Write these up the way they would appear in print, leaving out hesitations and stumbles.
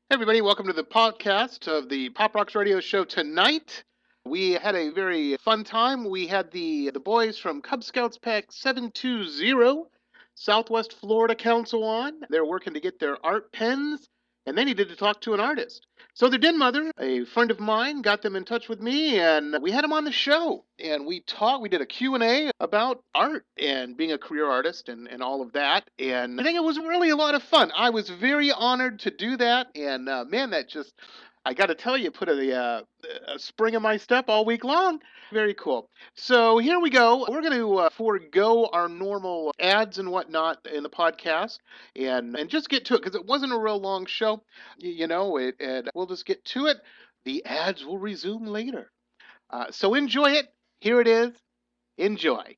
Hey everybody, welcome to the podcast of the Pop Rocks Radio Show tonight. We had a very fun time. We had the boys from Cub Scouts Pack 720 Southwest Florida Council on. They're working to get their art pens, and they needed to talk to an artist. So their den mother, a friend of mine, got them in touch with me, and we had them on the show. And we talked, we did a Q&A about art and being a career artist and all of that. And I think it was really a lot of fun. I was very honored to do that. And man, that just, I got to tell you, put a spring in my step all week long. Very cool. So here we go. We're going to forego our normal ads and whatnot in the podcast and just get to it because it wasn't a real long show. And we'll just get to it. The ads will resume later. So enjoy it. Here it is. Enjoy.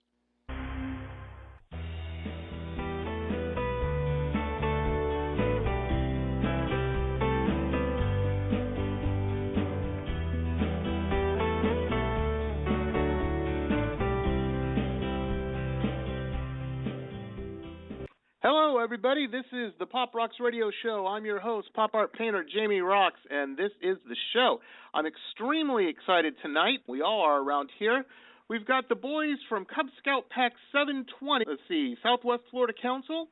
Hello, everybody. This is the Pop Rocks Radio Show. I'm your host, pop art painter Jamie Roxx, and this is the show. I'm extremely excited tonight. We all are around here. We've got the boys from Cub Scout Pack 720, Southwest Florida Council,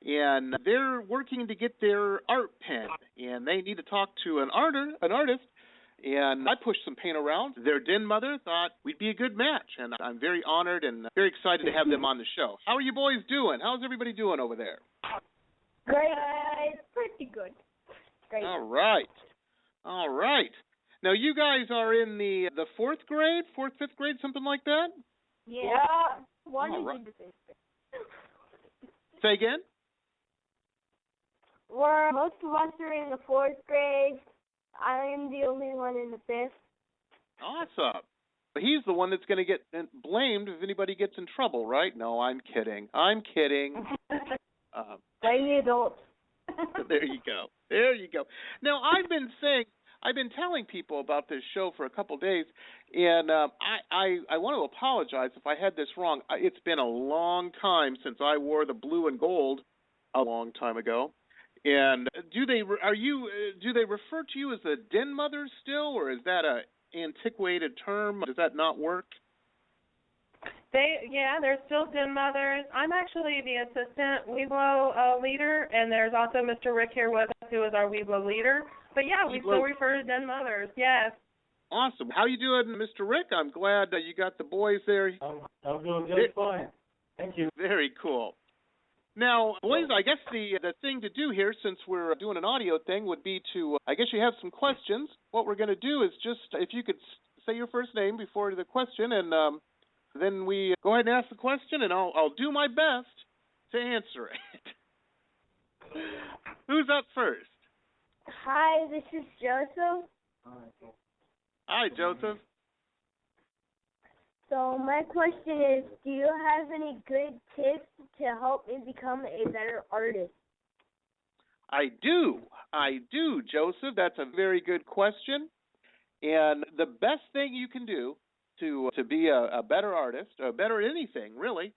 and they're working to get their art pen, and they need to talk to an artist. And I pushed some paint around. Their den mother thought we'd be a good match, and I'm very honored and very excited to have them on the show. How are you boys doing? How's everybody doing over there? Great. Pretty good. Great. All right. Now, you guys are in the fourth, fifth grade, something like that? Yeah. One is in the fifth. Say again? Most of us are in the fourth grade. I am the only one in the fifth. Awesome. He's the one that's going to get blamed if anybody gets in trouble, right? No, I'm kidding. Blame the adults. There you go. Now, I've been telling people about this show for a couple days, and I want to apologize if I had this wrong. It's been a long time since I wore the blue and gold a long time ago. And do they refer to you as a den mother still, or is that a antiquated term? Does that not work? They're still den mothers. I'm actually the assistant Weeblo leader, and there's also Mr. Rick here with us, who is our Weeblo leader. But yeah, we still refer to den mothers. Yes. Awesome. How you doing, Mr. Rick? I'm glad that you got the boys there. I'm doing just fine. Thank you. Very cool. Now, boys, I guess the thing to do here, since we're doing an audio thing, would be to, I guess you have some questions. What we're going to do is just, if you could say your first name before the question, and then we go ahead and ask the question, and I'll do my best to answer it. Who's up first? Hi, this is Joseph. Hi, Joseph. So my question is, do you have any good tips to help me become a better artist? I do, Joseph. That's a very good question. And the best thing you can do to be a better artist, or better at anything, really,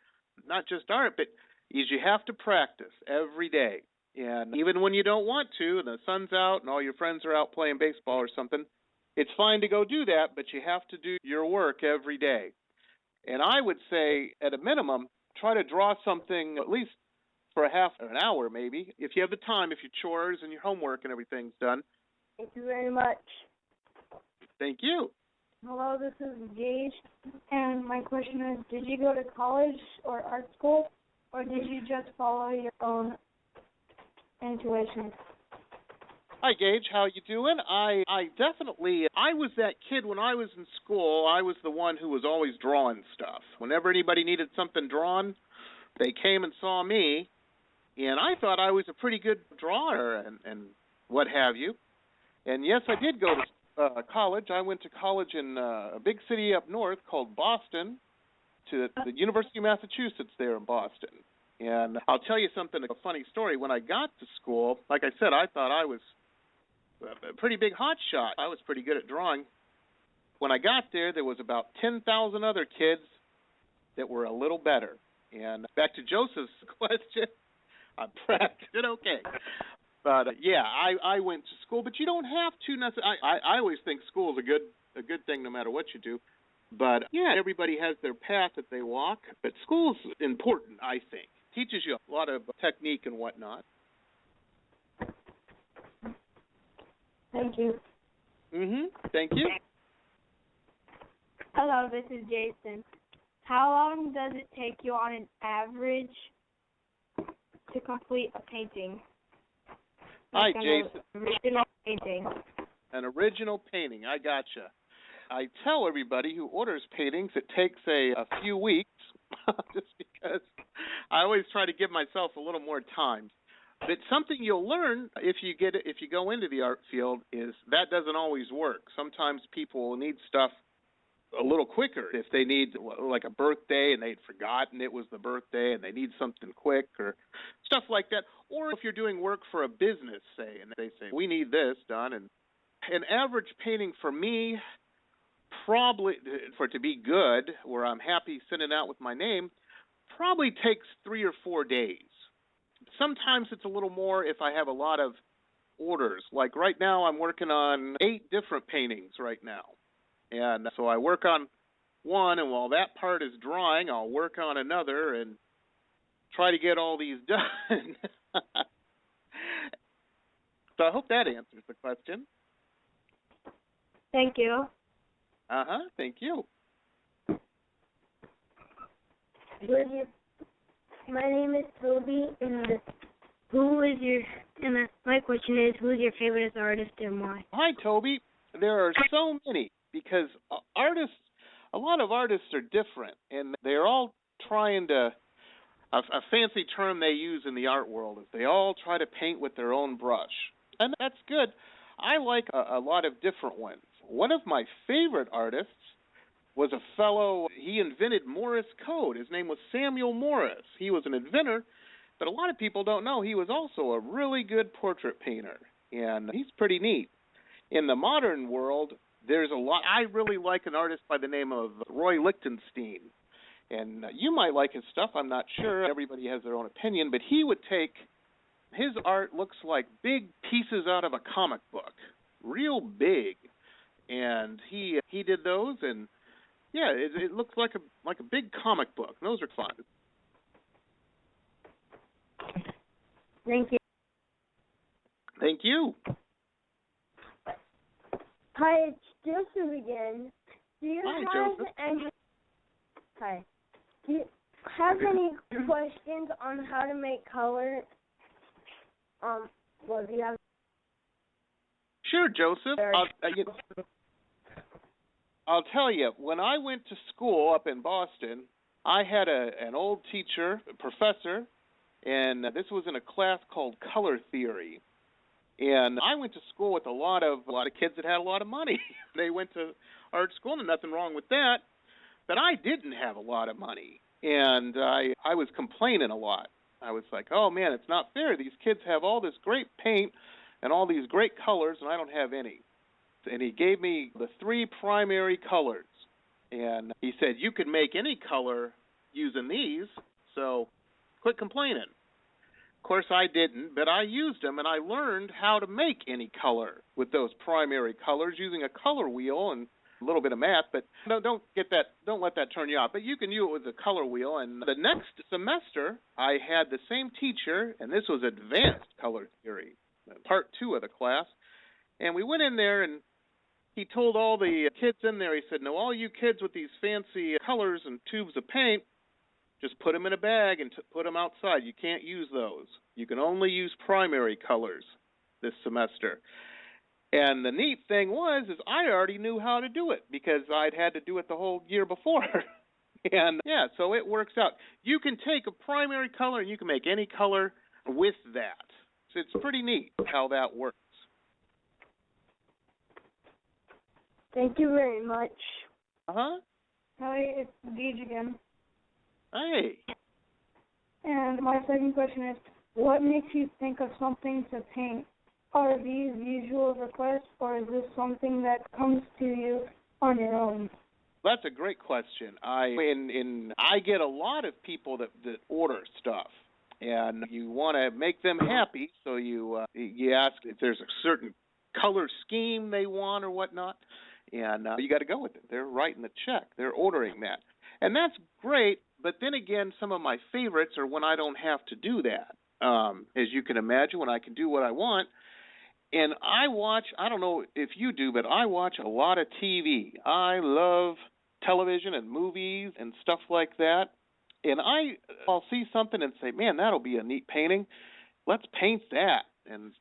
not just art, but is you have to practice every day. And even when you don't want to, and the sun's out and all your friends are out playing baseball or something, it's fine to go do that, but you have to do your work every day. And I would say, at a minimum, try to draw something at least for a half an hour, maybe, if you have the time, if your chores and your homework and everything's done. Thank you very much. Thank you. Hello, this is Gage, and my question is, did you go to college or art school, or did you just follow your own intuition? Hi, Gage. How you doing? I was that kid when I was in school. I was the one who was always drawing stuff. Whenever anybody needed something drawn, they came and saw me, and I thought I was a pretty good drawer and what have you. And yes, I did go to college. I went to college in a big city up north called Boston, to the University of Massachusetts there in Boston. And I'll tell you something, a funny story. When I got to school, like I said, I thought I was a pretty big hot shot. I was pretty good at drawing. When I got there, there was about 10,000 other kids that were a little better. And back to Joseph's question, I practiced it okay. But yeah, I went to school, but you don't have to necessarily. I always think school is a good thing no matter what you do. But yeah, everybody has their path that they walk. But school's important, I think. Teaches you a lot of technique and whatnot. Thank you. Thank you. Hello, this is Jason. How long does it take you on an average to complete a painting? Hi, Jason. An original painting. An original painting. I gotcha. I tell everybody who orders paintings it takes a few weeks, just because I always try to give myself a little more time. But something you'll learn if you go into the art field is that doesn't always work. Sometimes people need stuff a little quicker if they need like a birthday and they'd forgotten it was the birthday and they need something quick or stuff like that. Or if you're doing work for a business, say, and they say, we need this done. And an average painting for me, probably for it to be good, where I'm happy sending out with my name, probably takes 3 or 4 days. Sometimes it's a little more if I have a lot of orders. Like right now I'm working on 8 different paintings right now. And so I work on one, and while that part is drying, I'll work on another and try to get all these done. So I hope that answers the question. Thank you. Thank you. My name is Toby, and my question is, who's your favorite artist and why? Hi, Toby. There are so many because a lot of artists are different, and they're all trying to, a fancy term they use in the art world is they all try to paint with their own brush. And that's good. I like a lot of different ones. One of my favorite artists was a fellow, he invented Morse code. His name was Samuel Morse. He was an inventor, but a lot of people don't know he was also a really good portrait painter, and he's pretty neat. In the modern world, there's a lot. I really like an artist by the name of Roy Lichtenstein, and you might like his stuff. I'm not sure. Everybody has their own opinion, but he would take, his art looks like big pieces out of a comic book, real big, and he did those, and yeah, it looks like a big comic book. Those are fun. Thank you. Thank you. Hi, it's Joseph again. Do you have any questions on how to make color? Do you have? Sure, Joseph. I'll tell you, when I went to school up in Boston, I had an old teacher, a professor, and this was in a class called color theory. And I went to school with a lot of kids that had a lot of money. They went to art school, and nothing wrong with that. But I didn't have a lot of money, and I was complaining a lot. I was like, oh, man, it's not fair. These kids have all this great paint and all these great colors, and I don't have any. And he gave me the 3 primary colors. And he said, you can make any color using these, so quit complaining. Of course, I didn't, but I used them, and I learned how to make any color with those primary colors using a color wheel and a little bit of math. But don't let that turn you off. But you can use it with a color wheel. And the next semester, I had the same teacher, and this was advanced color theory, part 2 of the class. And we went in there, and he told all the kids in there, he said, now all you kids with these fancy colors and tubes of paint, just put them in a bag and put them outside. You can't use those. You can only use primary colors this semester. And the neat thing was I already knew how to do it because I'd had to do it the whole year before. And, yeah, so it works out. You can take a primary color and you can make any color with that. So it's pretty neat how that works. Thank you very much. Uh-huh. Hi, it's Gage again. Hey. And my second question is, what makes you think of something to paint? Are these usual requests, or is this something that comes to you on your own? That's a great question. I get a lot of people that order stuff. and you want to make them happy, so you ask if there's a certain color scheme they want or whatnot, and you got to go with it. They're writing the check. They're ordering that. And that's great, but then again, some of my favorites are when I don't have to do that. As you can imagine, when I can do what I want. And I don't know if you do, but I watch a lot of TV. I love television and movies and stuff like that. And I'll see something and say, man, that'll be a neat painting. Let's paint that. And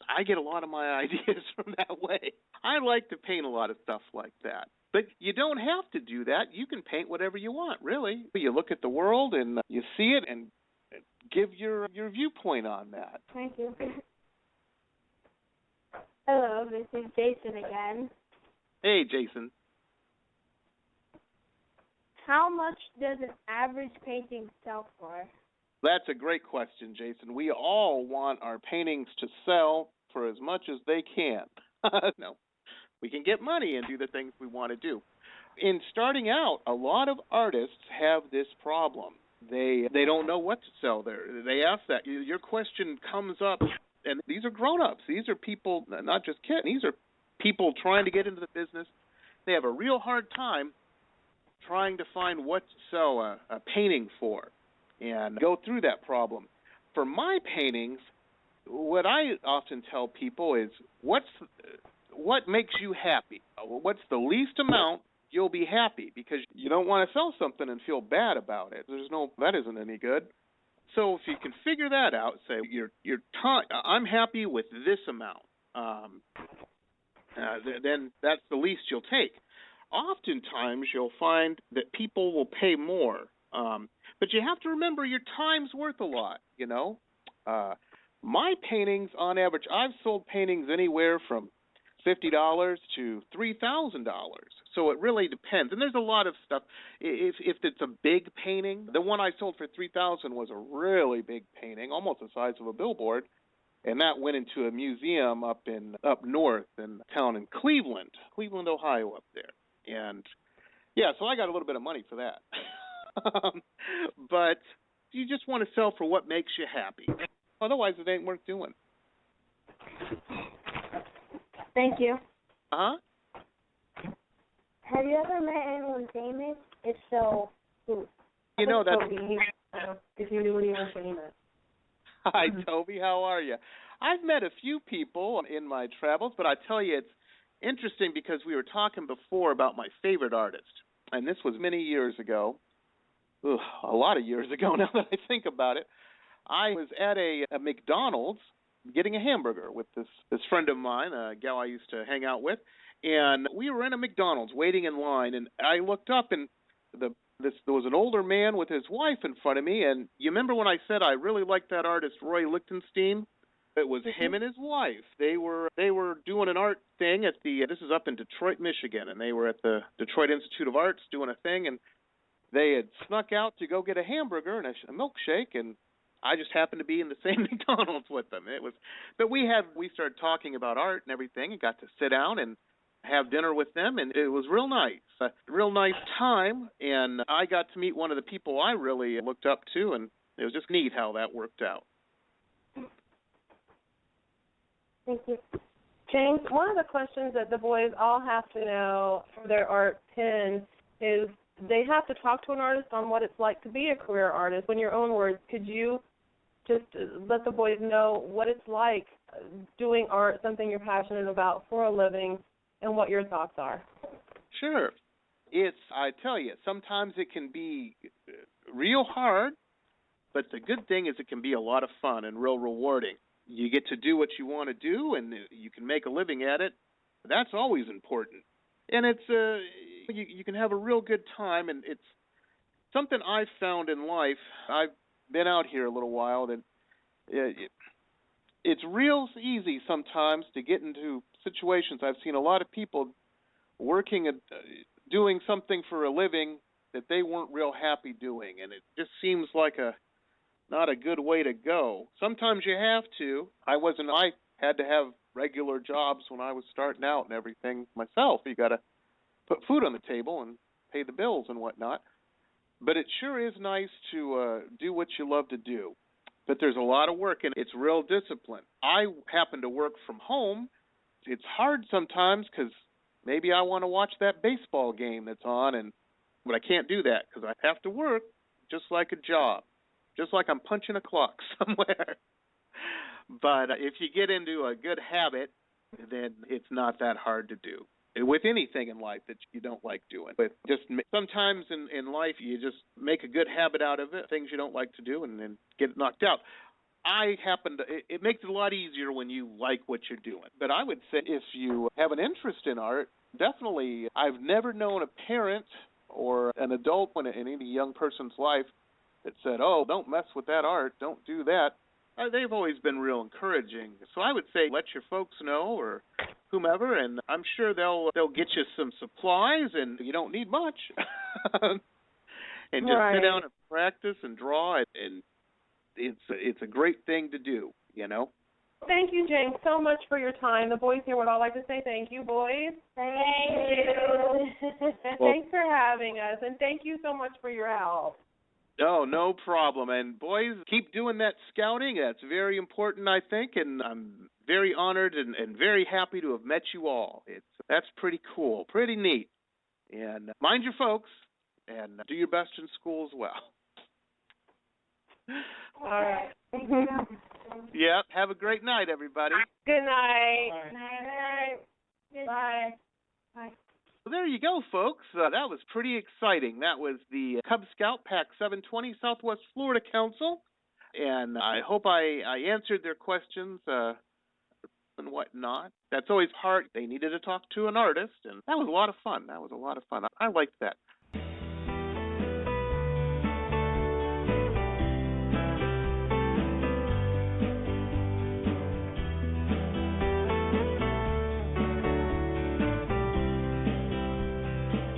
I get a lot of my ideas from that way. I like to paint a lot of stuff like that. But you don't have to do that. You can paint whatever you want, really. You look at the world and you see it and give your viewpoint on that. Thank you. Hello, this is Jason again. Hey, Jason. How much does an average painting sell for? That's a great question, Jason. We all want our paintings to sell for as much as they can. No, we can get money and do the things we want to do. In starting out, a lot of artists have this problem. They don't know what to sell there. They ask that. Your question comes up, and these are grown-ups. These are people, not just kids. These are people trying to get into the business. They have a real hard time trying to find what to sell a painting for and go through that problem. For my paintings, what I often tell people is what makes you happy? What's the least amount you'll be happy? Because you don't want to sell something and feel bad about it. That isn't any good. So if you can figure that out, say your time, I'm happy with this amount, then that's the least you'll take. Oftentimes you'll find that people will pay more, but you have to remember your time's worth a lot. My paintings, on average, I've sold paintings anywhere from $50 to $3,000. So it really depends. And there's a lot of stuff. If it's a big painting, the one I sold for $3,000 was a really big painting, almost the size of a billboard, and that went into a museum up north in a town in Cleveland, Ohio, up there. And yeah, so I got a little bit of money for that. But you just want to sell for what makes you happy. Otherwise, it ain't worth doing. Thank you. Uh-huh. Have you ever met anyone famous? If so, who? That's... Toby. If you knew anyone famous. Hi, Toby. How are you? I've met a few people in my travels, but I tell you, it's interesting because we were talking before about my favorite artist, and this was many years ago. A lot of years ago now that I think about it. I was at a McDonald's getting a hamburger with this friend of mine, a gal I used to hang out with, and we were in a McDonald's waiting in line, and I looked up, and there was an older man with his wife in front of me, and you remember when I said I really liked that artist, Roy Lichtenstein? It was him and his wife. They were doing an art thing at this is up in Detroit, Michigan, and they were at the Detroit Institute of Arts doing a thing, and they had snuck out to go get a hamburger and a milkshake, and I just happened to be in the same McDonald's with them. But we started talking about art and everything, and got to sit down and have dinner with them, and it was real nice, a real nice time, and I got to meet one of the people I really looked up to, and it was just neat how that worked out. Thank you. James, one of the questions that the boys all have to know for their art pins is they have to talk to an artist on what it's like to be a career artist. In your own words, could you just let the boys know what it's like doing art, something you're passionate about for a living, and what your thoughts are? Sure. I tell you, sometimes it can be real hard, but the good thing is it can be a lot of fun and real rewarding. You get to do what you want to do, and you can make a living at it. That's always important. And it's you can have a real good time, and it's something I've found in life. I've been out here a little while, that it's real easy sometimes to get into situations. I've seen a lot of people working at doing something for a living that they weren't real happy doing, and it just seems like not a good way to go. Sometimes you have to. I had to have regular jobs when I was starting out and everything myself. You got to put food on the table and pay the bills and whatnot. But it sure is nice to do what you love to do. But there's a lot of work, and it's real discipline. I happen to work from home. It's hard sometimes because maybe I want to watch that baseball game that's on, but I can't do that because I have to work just like a job, just like I'm punching a clock somewhere. But if you get into a good habit, then it's not that hard to do with anything in life that you don't like doing. But just sometimes in life, you just make a good habit out of it, things you don't like to do, and then get it knocked out. It makes it a lot easier when you like what you're doing. But I would say if you have an interest in art, definitely, I've never known a parent or an adult in any young person's life that said, oh, don't mess with that art, don't do that. They've always been real encouraging. So I would say let your folks know or whomever, and I'm sure they'll get you some supplies, and you don't need much. And just sit down and practice and draw, and it's a great thing to do, you know. Thank you, James, so much for your time. The boys here would all like to say thank you, boys. Thank you. Thanks for having us, and thank you so much for your help. Oh, no problem. And boys, keep doing that scouting. That's very important, I think, and I'm very honored and very happy to have met you all. That's pretty cool, pretty neat. And mind your folks, and do your best in school as well. All right. Yeah, have a great night, everybody. Good night. Night. Bye. Bye. Well, there you go, folks. That was pretty exciting. That was the Cub Scout Pack 720 Southwest Florida Council, and I hope I answered their questions and whatnot. That's always hard. They needed to talk to an artist, and that was a lot of fun. I liked that.